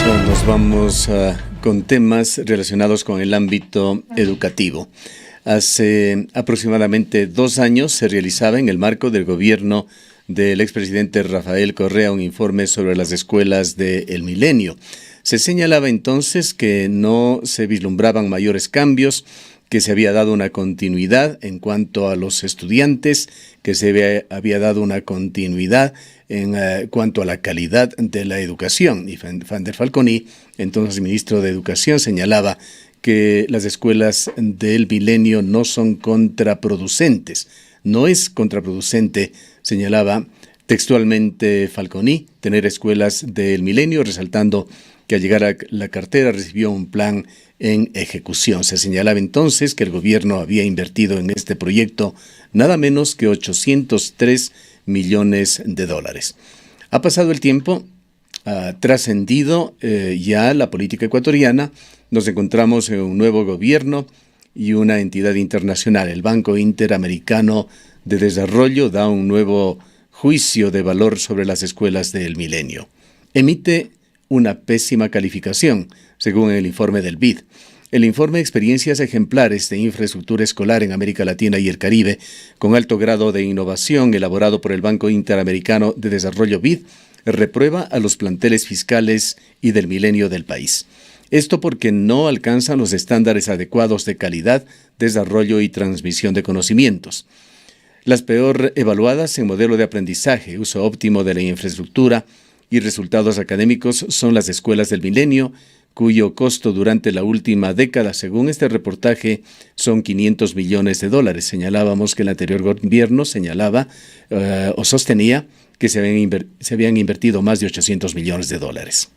Nos vamos con temas relacionados con el ámbito educativo. Hace aproximadamente 2 años se realizaba en el marco del gobierno del expresidente Rafael Correa un informe sobre las escuelas del Milenio. Se señalaba entonces que no se vislumbraban mayores cambios, que se había dado una continuidad en cuanto a los estudiantes, que se había dado una continuidad en cuanto a la calidad de la educación. Y Van der Falconi, entonces ministro de Educación, señalaba que las escuelas del Milenio no son contraproducentes. No es contraproducente, señalaba textualmente Falconi, tener escuelas del Milenio, resaltando que al llegar a la cartera recibió un plan en ejecución. Se señalaba entonces que el gobierno había invertido en este proyecto nada menos que $803 millones. Ha pasado el tiempo, ha trascendido ya la política ecuatoriana, nos encontramos en un nuevo gobierno y una entidad internacional. El Banco Interamericano de Desarrollo da un nuevo juicio de valor sobre las escuelas del Milenio. Emite una pésima calificación, según el informe del BID. El informe Experiencias ejemplares de infraestructura escolar en América Latina y el Caribe, con alto grado de innovación, elaborado por el Banco Interamericano de Desarrollo BID, reprueba a los planteles fiscales y del Milenio del país. Esto porque no alcanzan los estándares adecuados de calidad, desarrollo y transmisión de conocimientos. Las peor evaluadas en modelo de aprendizaje, uso óptimo de la infraestructura y resultados académicos son las escuelas del Milenio, cuyo costo durante la última década, según este reportaje, son $500 millones. Señalábamos que el anterior gobierno señalaba o sostenía que se habían invertido más de $800 millones.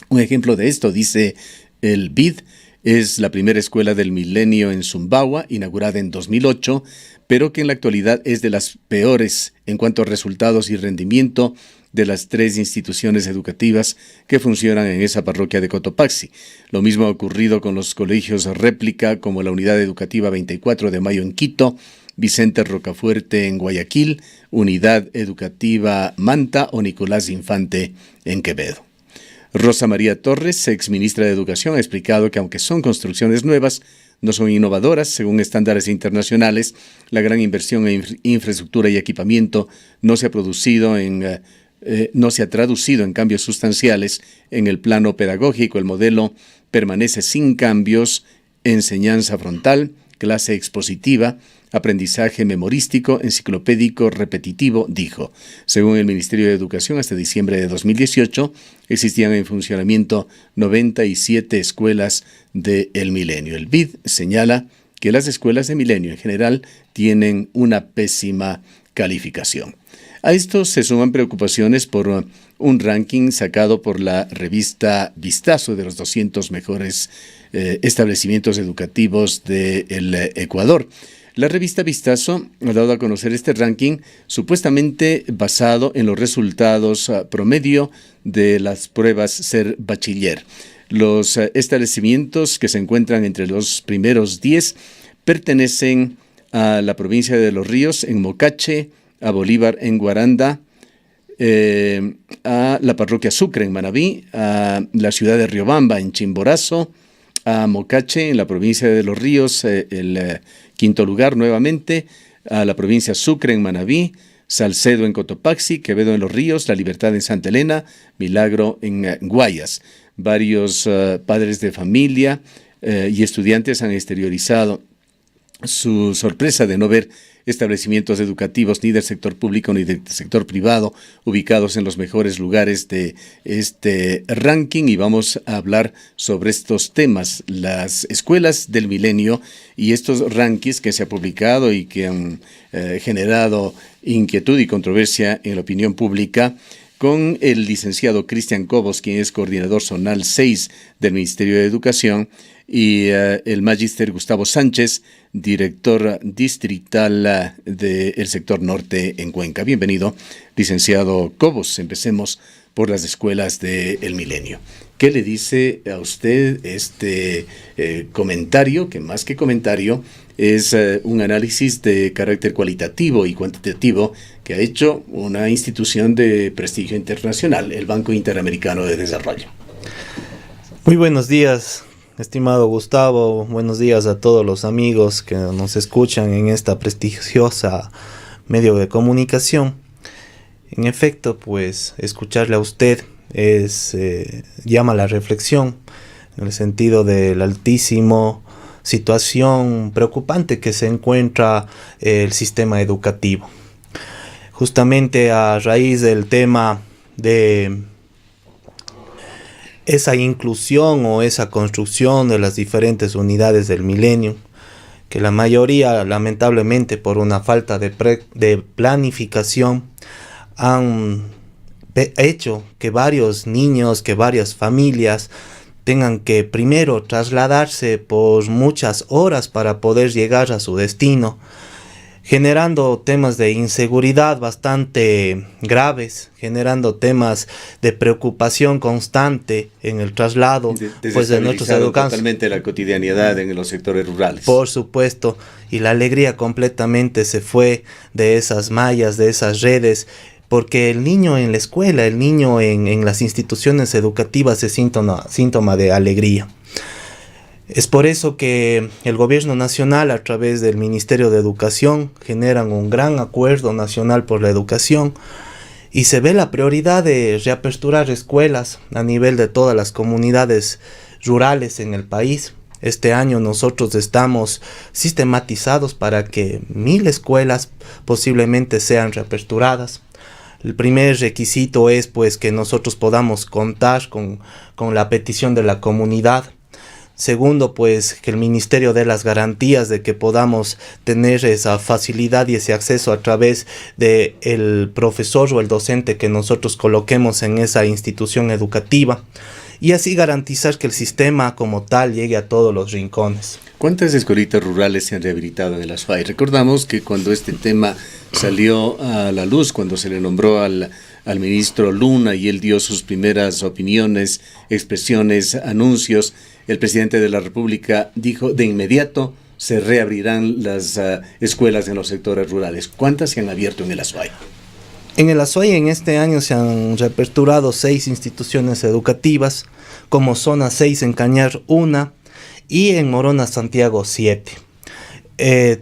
Un ejemplo de esto, dice el BID, es la primera escuela del Milenio en Sumbawa, inaugurada en 2008, pero que en la actualidad es de las peores en cuanto a resultados y rendimiento de las 3 instituciones educativas que funcionan en esa parroquia de Cotopaxi. Lo mismo ha ocurrido con los colegios réplica como la Unidad Educativa 24 de Mayo en Quito, Vicente Rocafuerte en Guayaquil, Unidad Educativa Manta o Nicolás Infante en Quevedo. Rosa María Torres, exministra de Educación, ha explicado que aunque son construcciones nuevas, no son innovadoras según estándares internacionales. La gran inversión en infraestructura y equipamiento no se ha traducido en cambios sustanciales en el plano pedagógico. El modelo permanece sin cambios: enseñanza frontal, clase expositiva, aprendizaje memorístico, enciclopédico, repetitivo, dijo. Según el Ministerio de Educación, hasta diciembre de 2018 existían en funcionamiento 97 escuelas del Milenio. El BID señala que las escuelas de Milenio en general tienen una pésima calificación. A esto se suman preocupaciones por un ranking sacado por la revista Vistazo de los 200 mejores establecimientos educativos del Ecuador. La revista Vistazo ha dado a conocer este ranking supuestamente basado en los resultados promedio de las pruebas Ser Bachiller. Los establecimientos que se encuentran entre los primeros 10 pertenecen a la provincia de Los Ríos, en Mocache, a Bolívar en Guaranda, a la parroquia Sucre en Manabí, a la ciudad de Riobamba en Chimborazo, a Mocache en la provincia de Los Ríos, el quinto lugar nuevamente, a la provincia Sucre en Manabí, Salcedo en Cotopaxi, Quevedo en Los Ríos, La Libertad en Santa Elena, Milagro en Guayas. Varios padres de familia y estudiantes han exteriorizado su sorpresa de no ver establecimientos educativos ni del sector público ni del sector privado ubicados en los mejores lugares de este ranking, y vamos a hablar sobre estos temas, las escuelas del Milenio y estos rankings que se han publicado y que han generado inquietud y controversia en la opinión pública, con el licenciado Cristian Cobos, quien es coordinador zonal 6 del Ministerio de Educación, y el magíster Gustavo Sánchez, director distrital del sector norte en Cuenca. Bienvenido, licenciado Cobos. Empecemos por las escuelas del Milenio. ¿Qué le dice a usted este comentario, que más que comentario es un análisis de carácter cualitativo y cuantitativo que ha hecho una institución de prestigio internacional, el Banco Interamericano de Desarrollo? Muy buenos días, estimado Gustavo. Buenos días a todos los amigos que nos escuchan en esta prestigiosa medio de comunicación. En efecto, pues escucharle a usted llama a la reflexión en el sentido del altísimo situación preocupante que se encuentra el sistema educativo. Justamente a raíz del tema de esa inclusión o esa construcción de las diferentes unidades del milenio, que la mayoría, lamentablemente, por una falta de planificación, han hecho que varios niños, que varias familias tengan que primero trasladarse por muchas horas para poder llegar a su destino, generando temas de inseguridad bastante graves, generando temas de preocupación constante en el traslado pues, de nuestros educandos. Totalmente la cotidianidad en los sectores rurales. Por supuesto, y la alegría completamente se fue de esas mallas, de esas redes, porque el niño en la escuela, el niño en las instituciones educativas es síntoma de alegría. Es por eso que el gobierno nacional, a través del Ministerio de Educación, generan un gran acuerdo nacional por la educación y se ve la prioridad de reaperturar escuelas a nivel de todas las comunidades rurales en el país. Este año nosotros estamos sistematizados para que 1000 escuelas posiblemente sean reaperturadas. El primer requisito es pues que nosotros podamos contar con la petición de la comunidad. Segundo, pues que el ministerio dé las garantías de que podamos tener esa facilidad y ese acceso a través de el profesor o el docente que nosotros coloquemos en esa institución educativa y así garantizar que el sistema como tal llegue a todos los rincones. ¿Cuántas escuelitas rurales se han rehabilitado en el Azuay? Recordamos que cuando este tema salió a la luz, cuando se le nombró al ministro Luna y él dio sus primeras opiniones, expresiones, anuncios, el presidente de la República dijo de inmediato se reabrirán las escuelas en los sectores rurales. ¿Cuántas se han abierto en el Azuay? En el Azuay en este año se han reaperturado 6 instituciones educativas, como Zona 6 en Cañar 1 y en Morona Santiago 7.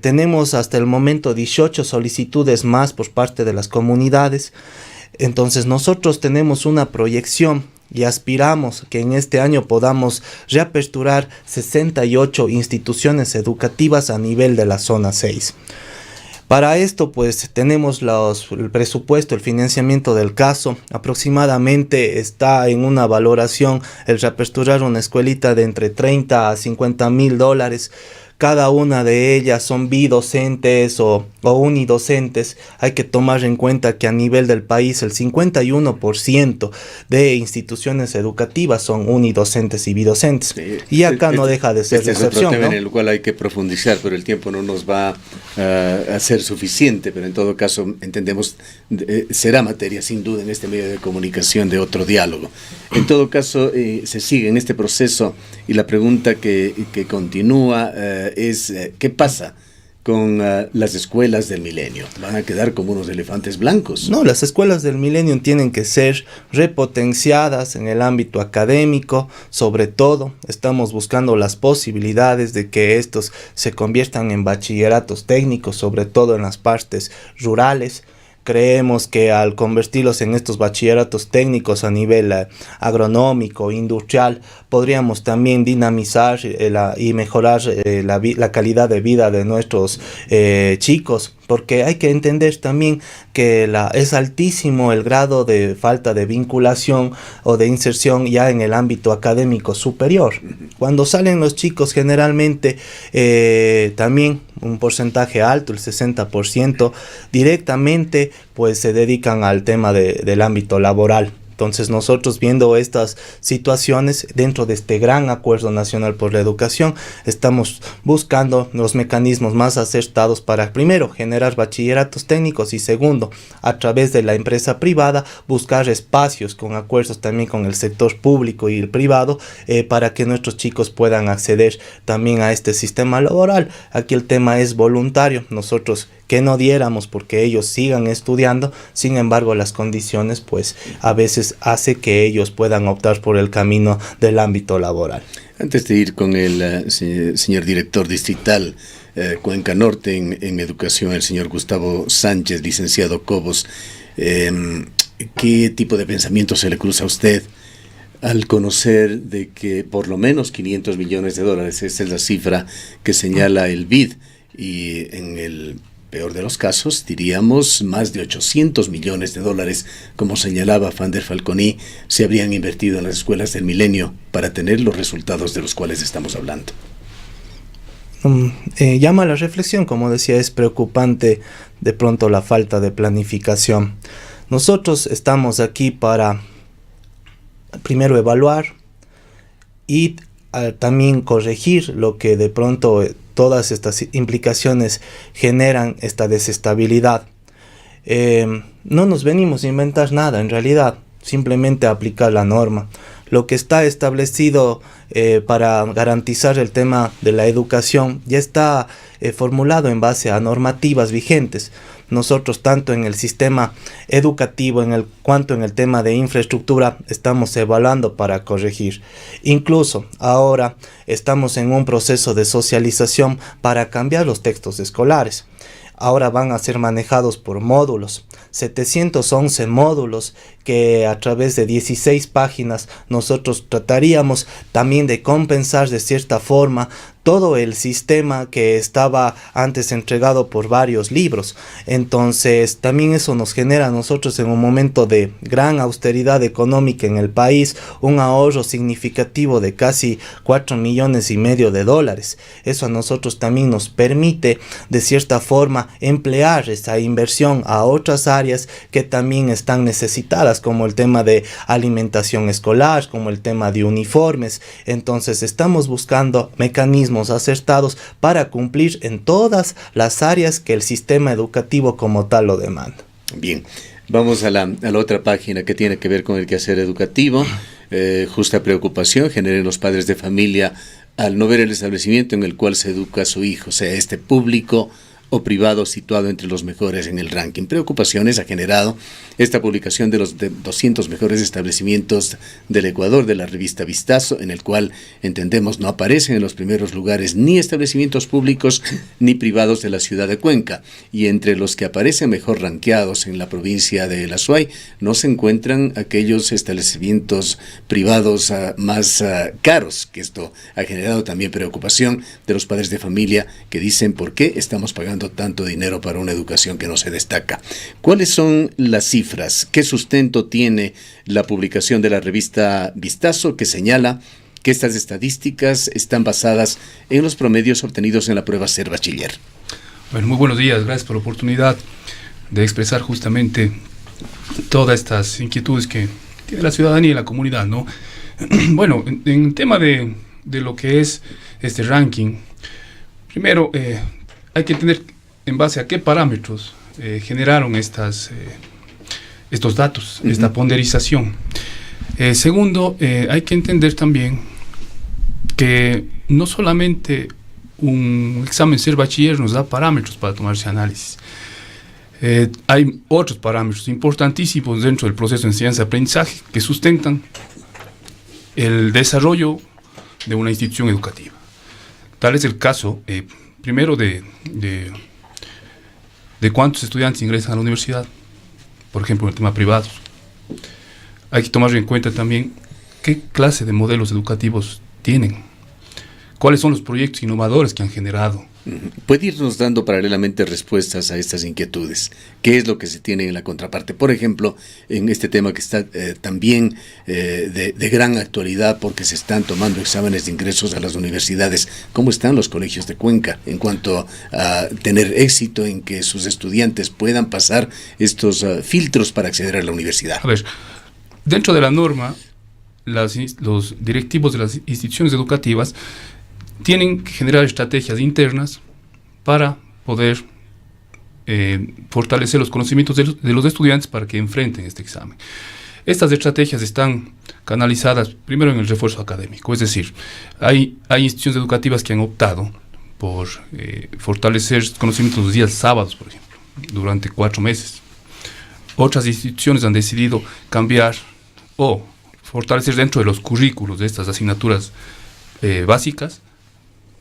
Tenemos hasta el momento 18 solicitudes más por parte de las comunidades. Entonces nosotros tenemos una proyección y aspiramos que en este año podamos reaperturar 68 instituciones educativas a nivel de la zona 6. Para esto pues tenemos el presupuesto, el financiamiento del caso. Aproximadamente está en una valoración el reaperturar una escuelita de entre 30 a 50 mil dólares. Cada una de ellas son bidocentes o unidocentes. Hay que tomar en cuenta que a nivel del país el 51% de instituciones educativas son unidocentes y bidocentes. Y acá no deja de ser la excepción. Es otro tema, ¿no? En el cual hay que profundizar, pero el tiempo no nos va a ser suficiente. Pero en todo caso, entendemos, será materia sin duda en este medio de comunicación de otro diálogo. En todo caso, se sigue en este proceso y la pregunta que continúa es ¿qué pasa con las escuelas del milenio? ¿Van a quedar como unos elefantes blancos? No, las escuelas del milenio tienen que ser repotenciadas en el ámbito académico. Sobre todo, estamos buscando las posibilidades de que estos se conviertan en bachilleratos técnicos, sobre todo en las partes rurales. Creemos que al convertirlos en estos bachilleratos técnicos a nivel agronómico, industrial, podríamos también dinamizar y mejorar la calidad de vida de nuestros chicos, porque hay que entender también que es altísimo el grado de falta de vinculación o de inserción ya en el ámbito académico superior. Cuando salen los chicos generalmente también un porcentaje alto, el 60%, directamente pues se dedican al tema del ámbito laboral. Entonces nosotros viendo estas situaciones dentro de este gran acuerdo nacional por la educación, estamos buscando los mecanismos más acertados para primero generar bachilleratos técnicos y segundo, a través de la empresa privada, buscar espacios con acuerdos también con el sector público y el privado para que nuestros chicos puedan acceder también a este sistema laboral. Aquí el tema es voluntario. Nosotros que no diéramos porque ellos sigan estudiando. Sin embargo, las condiciones pues a veces hace que ellos puedan optar por el camino del ámbito laboral. Antes de ir con el señor director distrital Cuenca Norte en educación, el señor Gustavo Sánchez, licenciado Cobos, ¿qué tipo de pensamiento se le cruza a usted al conocer de que por lo menos $500 millones, esa es la cifra que señala el BID, y en el peor de los casos, diríamos, más de $800 millones, como señalaba Fander Falconi, se habrían invertido en las escuelas del milenio para tener los resultados de los cuales estamos hablando? Llama a la reflexión, como decía, es preocupante de pronto la falta de planificación. Nosotros estamos aquí para primero evaluar y también corregir lo que de pronto todas estas implicaciones generan esta desestabilidad. No nos venimos a inventar nada, en realidad, simplemente aplicar la norma. Lo que está establecido para garantizar el tema de la educación ya está formulado en base a normativas vigentes. Nosotros, tanto en el sistema educativo cuanto en el tema de infraestructura, estamos evaluando para corregir. Incluso ahora estamos en un proceso de socialización para cambiar los textos escolares. Ahora van a ser manejados por módulos, 711 módulos que a través de 16 páginas nosotros trataríamos también de compensar de cierta forma todo el sistema que estaba antes entregado por varios libros. Entonces también eso nos genera a nosotros, en un momento de gran austeridad económica en el país, un ahorro significativo de casi $4,5 millones. Eso a nosotros también nos permite de cierta forma emplear esa inversión a otras áreas que también están necesitadas, como el tema de alimentación escolar, como el tema de uniformes. Entonces estamos buscando mecanismos acertados para cumplir en todas las áreas que el sistema educativo como tal lo demanda. Bien, vamos a la otra página que tiene que ver con el quehacer educativo. Justa preocupación genera en los padres de familia al no ver el establecimiento en el cual se educa a su hijo, sea este público o privado, situado entre los mejores en el ranking. Preocupaciones ha generado esta publicación de los 200 mejores establecimientos del Ecuador de la revista Vistazo, en el cual, entendemos, no aparecen en los primeros lugares ni establecimientos públicos ni privados de la ciudad de Cuenca, y entre los que aparecen mejor ranqueados en la provincia de El Azuay no se encuentran aquellos establecimientos privados más caros, que esto ha generado también preocupación de los padres de familia, que dicen: ¿por qué estamos pagando tanto dinero para una educación que no se destaca? ¿Cuáles son las cifras? ¿Qué sustento tiene la publicación de la revista Vistazo, que señala que estas estadísticas están basadas en los promedios obtenidos en la prueba Ser Bachiller? Bueno, muy buenos días, gracias por la oportunidad de expresar justamente todas estas inquietudes que tiene la ciudadanía y la comunidad, ¿no? Bueno, en tema de lo que es este ranking, primero hay que entender en base a qué parámetros generaron estos datos, esta ponderización. Segundo, hay que entender también que no solamente un examen Ser Bachiller nos da parámetros para tomar ese análisis. Hay otros parámetros importantísimos dentro del proceso de enseñanza-aprendizaje que sustentan el desarrollo de una institución educativa. Tal es el caso, primero, de cuántos estudiantes ingresan a la universidad, por ejemplo, en el tema privados. Hay que tomar en cuenta también qué clase de modelos educativos tienen, cuáles son los proyectos innovadores que han generado. ¿Puede irnos dando paralelamente respuestas a estas inquietudes? ¿Qué es lo que se tiene en la contraparte? Por ejemplo, en este tema que está también de gran actualidad, porque se están tomando exámenes de ingresos a las universidades. ¿Cómo están los colegios de Cuenca en cuanto a tener éxito en que sus estudiantes puedan pasar estos filtros para acceder a la universidad? A ver, dentro de la norma, los directivos de las instituciones educativas tienen que generar estrategias internas para poder fortalecer los conocimientos de los estudiantes para que enfrenten este examen. Estas estrategias están canalizadas primero en el refuerzo académico, es decir, hay instituciones educativas que han optado por fortalecer conocimientos los días sábados, por ejemplo, durante 4 meses. Otras instituciones han decidido cambiar o fortalecer dentro de los currículos de estas asignaturas básicas,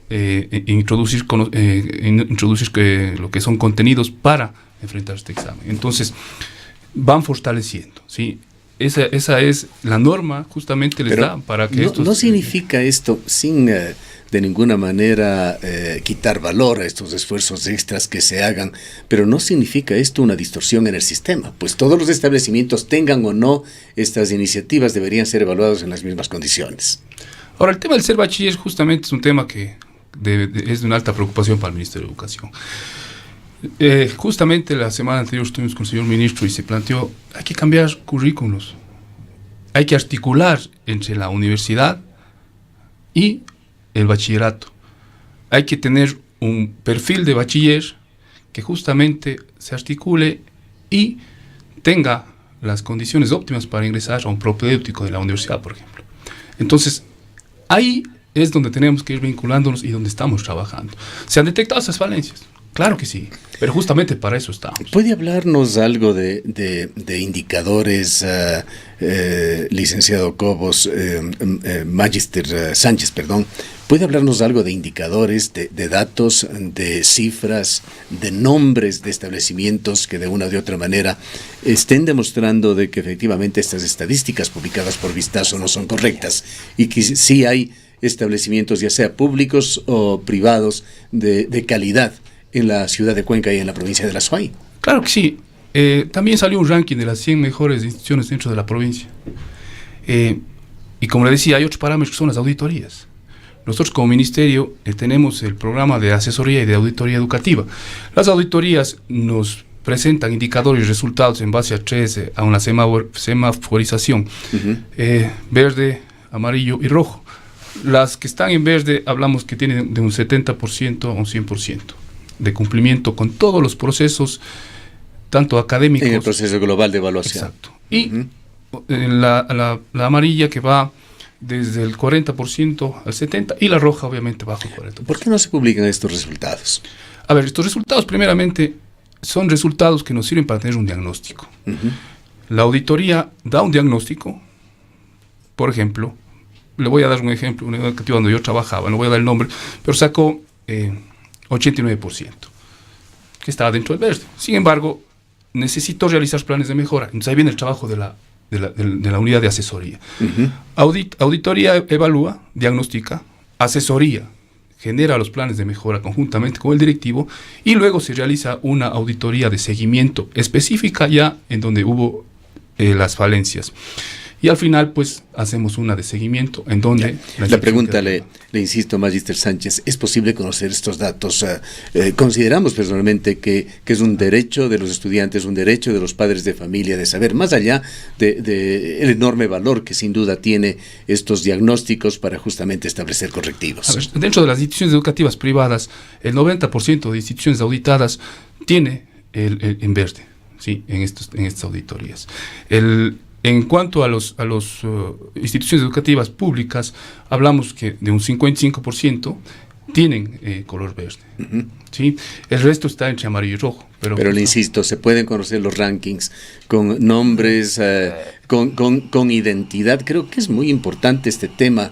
introducir lo que son contenidos para enfrentar este examen. Entonces, van fortaleciendo, ¿sí? Esa es la norma, justamente les da para que no significa esto, sin de ninguna manera quitar valor a estos esfuerzos extras que se hagan, pero no significa esto una distorsión en el sistema, pues todos los establecimientos, tengan o no estas iniciativas, deberían ser evaluados en las mismas condiciones. Ahora, el tema del ser bachiller justamente es un tema que es de una alta preocupación para el Ministerio de Educación. Justamente la semana anterior estuvimos con el señor ministro y se planteó, hay que cambiar currículos, hay que articular entre la universidad y el bachillerato. Hay que tener un perfil de bachiller que justamente se articule y tenga las condiciones óptimas para ingresar a un propedéutico de la universidad, por ejemplo. Entonces, ahí es donde tenemos que ir vinculándonos y donde estamos trabajando. ¿Se han detectado esas falencias? Claro que sí, pero justamente para eso estamos. ¿Puede hablarnos algo de indicadores, licenciado Cobos, Magister Sánchez, perdón? ¿Puede hablarnos algo de indicadores, de datos, de cifras, de nombres de establecimientos que de una u de otra manera estén demostrando de que efectivamente estas estadísticas publicadas por Vistazo no son correctas y que sí hay establecimientos, ya sea públicos o privados, de calidad en la ciudad de Cuenca y en la provincia de La Suay? Claro que sí. También salió un ranking de las 100 mejores instituciones dentro de la provincia. Y como le decía, hay otros parámetros que son las auditorías. Nosotros como ministerio tenemos el programa de asesoría y de auditoría educativa. Las auditorías nos presentan indicadores y resultados en base a una semaforización, verde, amarillo y rojo. Las que están en verde hablamos que tienen de un 70% a un 100% de cumplimiento con todos los procesos, tanto académicos. En el proceso global de evaluación. Exacto. Y la amarilla que va desde el 40% al 70%, y la roja obviamente bajo el 40%. ¿Por qué no se publican estos resultados? A ver, estos resultados primeramente son resultados que nos sirven para tener un diagnóstico. La auditoría da un diagnóstico. Por ejemplo, le voy a dar un ejemplo, una educativa donde yo trabajaba, no voy a dar el nombre, pero sacó 89%, que estaba dentro del verde. Sin embargo, necesito realizar planes de mejora. Entonces ahí viene el trabajo de la unidad de asesoría. Auditoría evalúa, diagnostica, asesoría genera los planes de mejora conjuntamente con el directivo y luego se realiza una auditoría de seguimiento específica ya en donde hubo las falencias. Y al final, pues, hacemos una de seguimiento en donde... La pregunta, le insisto, Magister Sánchez, ¿es posible conocer estos datos? Consideramos personalmente que es un derecho de los estudiantes, un derecho de los padres de familia de saber, más allá de el enorme valor que sin duda tiene estos diagnósticos para justamente establecer correctivos. A ver, dentro de las instituciones educativas privadas, el 90% de instituciones auditadas tiene en verde, ¿sí? en estas auditorías. En cuanto a los instituciones educativas públicas, hablamos que de un 55% tienen color verde. ¿Sí? El resto está entre amarillo y rojo. Pero le insisto, se pueden conocer los rankings con nombres, con identidad. Creo que es muy importante este tema.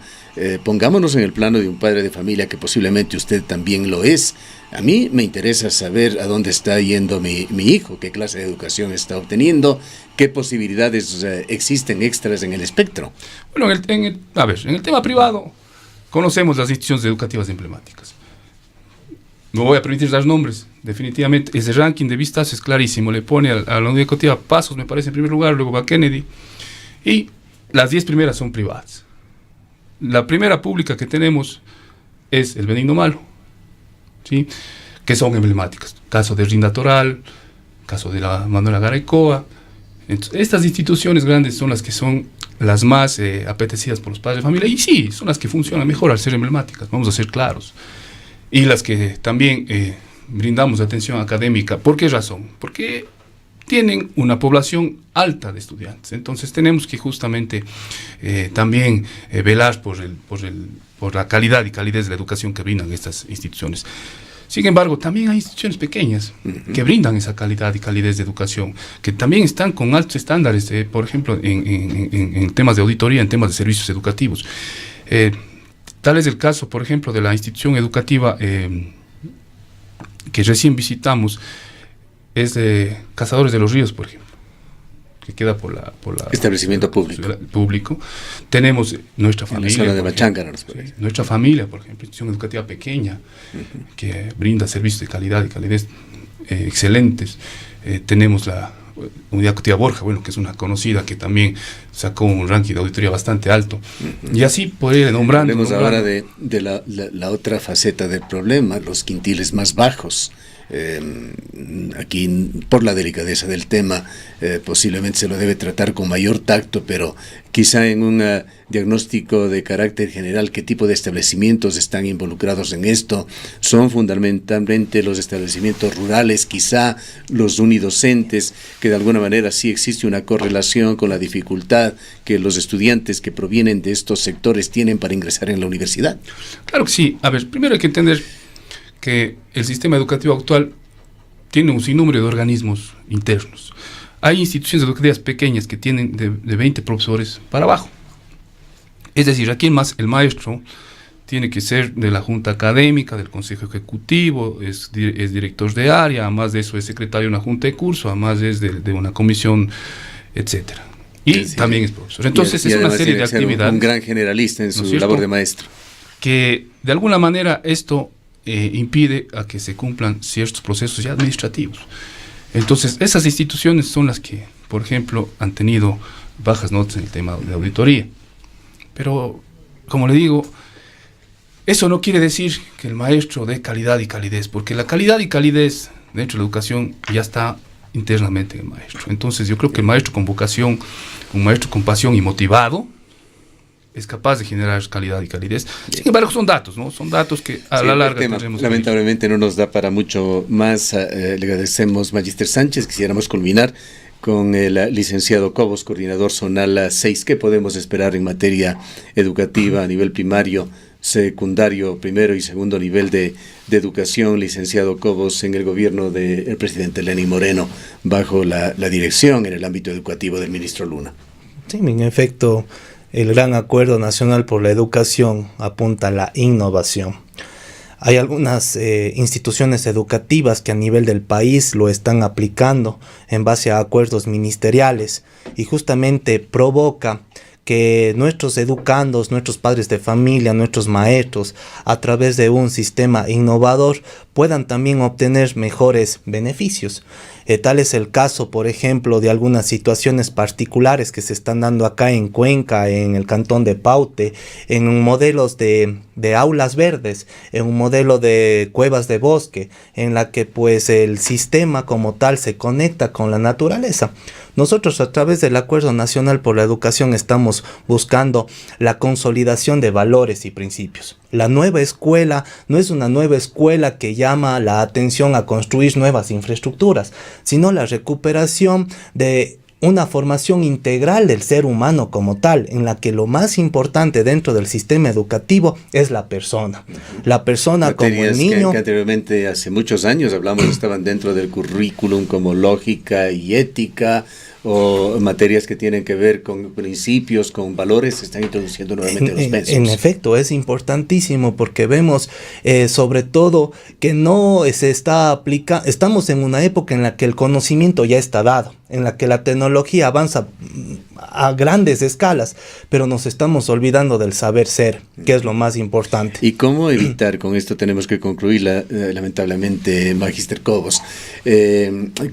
Pongámonos en el plano de un padre de familia, que posiblemente usted también lo es. A mí me interesa saber a dónde está yendo mi hijo, qué clase de educación está obteniendo, qué posibilidades existen extras en el espectro. Bueno, en el tema privado conocemos las instituciones educativas emblemáticas. No voy a permitir dar nombres, definitivamente. Ese ranking de Vistazo es clarísimo, le pone a la unidad educativa Pasos, me parece, en primer lugar, luego va Kennedy, y las 10 primeras son privadas. La primera pública que tenemos es el Benigno Malo, ¿sí? Que son emblemáticas. Caso de Rinda Toral, caso de la Manuela Garaycoa. Entonces, estas instituciones grandes son las que son las más apetecidas por los padres de familia, y sí, son las que funcionan mejor al ser emblemáticas, vamos a ser claros. Y las que también brindamos atención académica. ¿Por qué razón? Porque tienen una población alta de estudiantes. Entonces tenemos que justamente también velar por la calidad y calidez de la educación que brindan estas instituciones. Sin embargo, también hay instituciones pequeñas que brindan esa calidad y calidez de educación, que también están con altos estándares, por ejemplo, en temas de auditoría, en temas de servicios educativos. Tal es el caso, por ejemplo, de la institución educativa que recién visitamos, es de Cazadores de los Ríos, por ejemplo, que queda por la establecimiento público. Tenemos nuestra familia, en la zona de Machángara, nuestra familia, por ejemplo, institución educativa pequeña, que brinda servicios de calidad y calidez excelentes. Tenemos la Unidad Educativa Borja, bueno, que es una conocida que también sacó un ranking de auditoría bastante alto. Y así podría ir nombrando. Hablemos ahora de la otra faceta del problema, los quintiles más bajos. Aquí, por la delicadeza del tema, posiblemente se lo debe tratar con mayor tacto, pero quizá en un diagnóstico de carácter general, ¿qué tipo de establecimientos están involucrados en esto? ¿Son fundamentalmente los establecimientos rurales, quizá los unidocentes, que de alguna manera sí existe una correlación con la dificultad que los estudiantes que provienen de estos sectores tienen para ingresar en la universidad? Claro que sí. A ver, primero hay que entender que el sistema educativo actual tiene un sinnúmero de organismos internos. Hay instituciones educativas pequeñas que tienen de 20 profesores para abajo. Es decir, aquí el maestro tiene que ser de la junta académica, del consejo ejecutivo, es director de área, además de eso es secretario de una junta de curso, además es de una comisión, etcétera. Y sí, también es profesor. Entonces es una serie de actividades. Un gran generalista en su labor de maestro. Que de alguna manera esto impide a que se cumplan ciertos procesos ya administrativos. Entonces, esas instituciones son las que, por ejemplo, han tenido bajas notas en el tema de auditoría. Pero, como le digo, eso no quiere decir que el maestro dé calidad y calidez, porque la calidad y calidez dentro de la educación ya está internamente en el maestro. Entonces, yo creo que el maestro con vocación, un maestro con pasión y motivado, es capaz de generar calidad y calidez. Sin embargo, son datos, ¿no? Son datos que a la larga tendremos. Lamentablemente no nos da para mucho más. Le agradecemos, Magíster Sánchez. Quisiéramos culminar con el licenciado Cobos, coordinador zonal 6. ¿Qué podemos esperar en materia educativa a nivel primario, secundario, primero y segundo nivel de educación, licenciado Cobos, en el gobierno del presidente Lenín Moreno, bajo la dirección en el ámbito educativo del ministro Luna? Sí, en efecto, el Gran Acuerdo Nacional por la Educación apunta a la innovación. Hay algunas instituciones educativas que a nivel del país lo están aplicando en base a acuerdos ministeriales y justamente provoca que nuestros educandos, nuestros padres de familia, nuestros maestros, a través de un sistema innovador, puedan también obtener mejores beneficios. Tal es el caso, por ejemplo, de algunas situaciones particulares que se están dando acá en Cuenca, en el cantón de Paute, en modelos de aulas verdes, en un modelo de cuevas de bosque, en la que pues el sistema como tal se conecta con la naturaleza. Nosotros a través del Acuerdo Nacional por la Educación estamos buscando la consolidación de valores y principios. La nueva escuela no es una nueva escuela que llama la atención a construir nuevas infraestructuras, sino la recuperación de una formación integral del ser humano como tal, en la que lo más importante dentro del sistema educativo es la persona. La persona como el niño. Que anteriormente, hace muchos años, estaban dentro del currículum como lógica y ética, o materias que tienen que ver con principios, con valores, se están introduciendo nuevamente los pensos. En efecto, es importantísimo porque vemos sobre todo que no se está aplicando, estamos en una época en la que el conocimiento ya está dado, en la que la tecnología avanza a grandes escalas, pero nos estamos olvidando del saber ser, que es lo más importante. ¿Y cómo evitar, con esto tenemos que concluir lamentablemente, Magíster Cobos,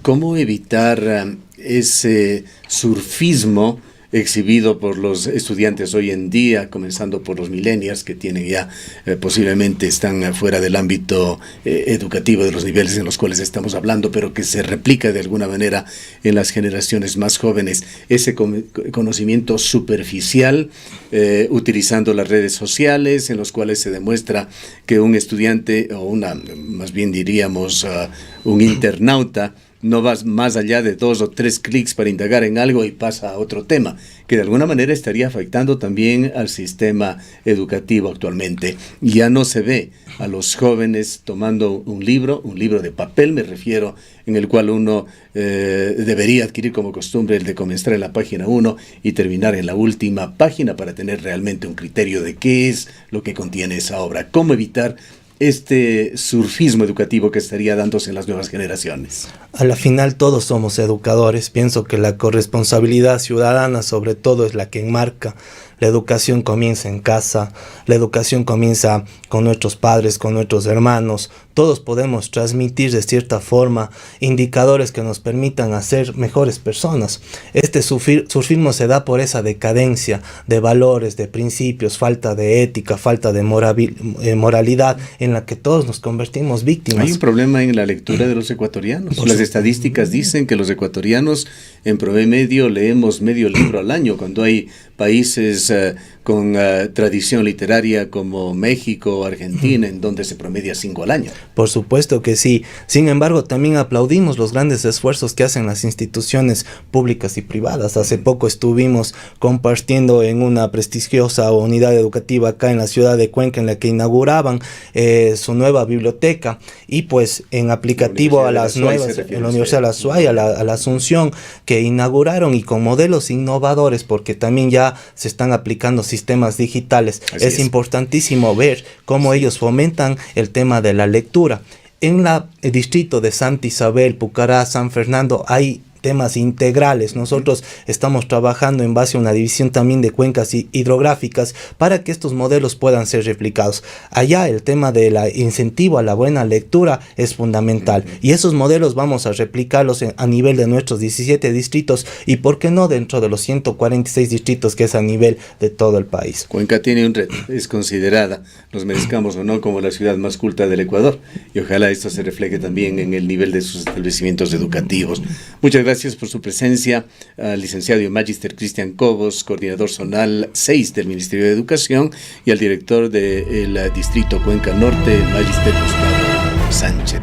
cómo evitar ese surfismo exhibido por los estudiantes hoy en día, comenzando por los millennials que tienen ya, posiblemente están fuera del ámbito educativo de los niveles en los cuales estamos hablando, pero que se replica de alguna manera en las generaciones más jóvenes, ese conocimiento superficial, utilizando las redes sociales, en los cuales se demuestra que un estudiante, o más bien diríamos, un internauta, no vas más allá de 2 o 3 clics para indagar en algo y pasa a otro tema, que de alguna manera estaría afectando también al sistema educativo actualmente. Ya no se ve a los jóvenes tomando un libro de papel me refiero, en el cual uno debería adquirir como costumbre el de comenzar en la página 1 y terminar en la última página para tener realmente un criterio de qué es lo que contiene esa obra. ¿Cómo evitar este surfismo educativo que estaría dándose en las nuevas generaciones? A la final todos somos educadores. Pienso que la corresponsabilidad ciudadana sobre todo es la que enmarca. La educación comienza en casa, la educación comienza con nuestros padres, con nuestros hermanos. Todos podemos transmitir de cierta forma indicadores que nos permitan hacer mejores personas. Este surfismo se da por esa decadencia de valores, de principios, falta de ética, falta de moralidad en la que todos nos convertimos víctimas. Hay un problema en la lectura de los ecuatorianos. Las estadísticas dicen que los ecuatorianos en promedio leemos medio libro al año, cuando hay países con tradición literaria como México o Argentina, en donde se promedia 5 al año. Por supuesto que sí. Sin embargo, también aplaudimos los grandes esfuerzos que hacen las instituciones públicas y privadas. Hace poco estuvimos compartiendo en una prestigiosa unidad educativa acá en la ciudad de Cuenca, en la que inauguraban su nueva biblioteca, y pues en aplicativo a las nuevas, en la Universidad de la SUAY, a la Asunción, que inauguraron, y con modelos innovadores, porque también ya se están aplicando sistemas digitales. Es importantísimo ver cómo ellos fomentan el tema de la lectura. En el distrito de Santa Isabel, Pucará, San Fernando, hay temas integrales. Nosotros estamos trabajando en base a una división también de cuencas hidrográficas para que estos modelos puedan ser replicados. Allá el tema del incentivo a la buena lectura es fundamental, y esos modelos vamos a replicarlos a nivel de nuestros 17 distritos y por qué no dentro de los 146 distritos que es a nivel de todo el país. Cuenca tiene un reto, es considerada, nos merezcamos o no, como la ciudad más culta del Ecuador, y ojalá esto se refleje también en el nivel de sus establecimientos educativos. Muchas gracias por su presencia, al licenciado y magíster Cristian Cobos, coordinador zonal 6 del Ministerio de Educación, y al director del Distrito Cuenca Norte, el magíster Gustavo Sánchez.